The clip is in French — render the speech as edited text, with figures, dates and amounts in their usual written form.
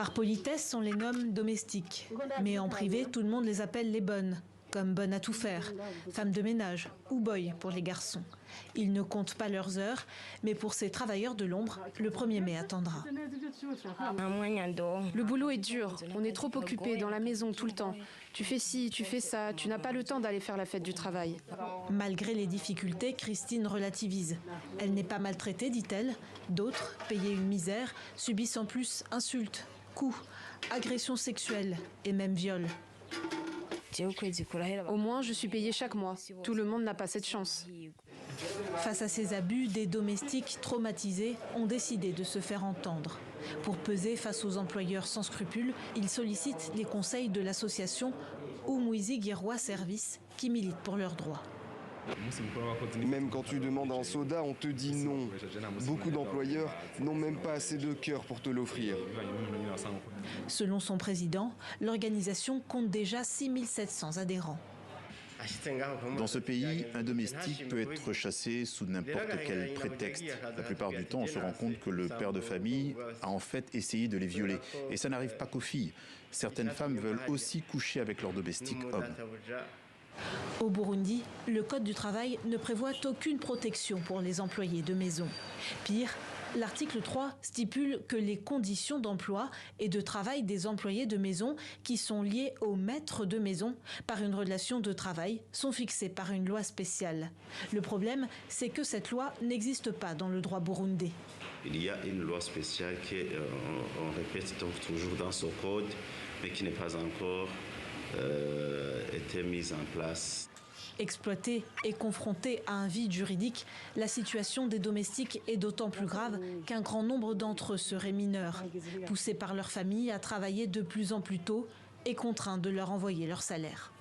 Par politesse, on les nomme domestiques. Mais en privé, tout le monde les appelle les bonnes, comme bonnes à tout faire, femmes de ménage ou boy pour les garçons. Ils ne comptent pas leurs heures, mais pour ces travailleurs de l'ombre, le 1er mai attendra. Le boulot est dur, on est trop occupé dans la maison tout le temps. Tu fais ci, tu fais ça, tu n'as pas le temps d'aller faire la fête du travail. Malgré les difficultés, Christine relativise. Elle n'est pas maltraitée, dit-elle. D'autres, payés une misère, subissent en plus insultes, coups, agressions sexuelles et même viols. Au moins, je suis payée chaque mois. Tout le monde n'a pas cette chance. Face à ces abus, des domestiques traumatisés ont décidé de se faire entendre. Pour peser face aux employeurs sans scrupules, ils sollicitent les conseils de l'association Umuizi Girwa Service qui milite pour leurs droits. Même quand tu demandes un soda, on te dit non. Beaucoup d'employeurs n'ont même pas assez de cœur pour te l'offrir. Selon son président, l'organisation compte déjà 6700 adhérents. Dans ce pays, un domestique peut être chassé sous n'importe quel prétexte. La plupart du temps, on se rend compte que le père de famille a en fait essayé de les violer. Et ça n'arrive pas qu'aux filles. Certaines femmes veulent aussi coucher avec leurs domestiques hommes. Au Burundi, le Code du travail ne prévoit aucune protection pour les employés de maison. Pire, l'article 3 stipule que les conditions d'emploi et de travail des employés de maison qui sont liés au maître de maison par une relation de travail sont fixées par une loi spéciale. Le problème, c'est que cette loi n'existe pas dans le droit burundais. Il y a une loi spéciale qu'on répète donc toujours dans ce code, mais qui n'est pas encore été mise en place. Exploités et confrontés à un vide juridique, la situation des domestiques est d'autant plus grave qu'un grand nombre d'entre eux seraient mineurs, poussés par leur famille à travailler de plus en plus tôt et contraints de leur envoyer leur salaire.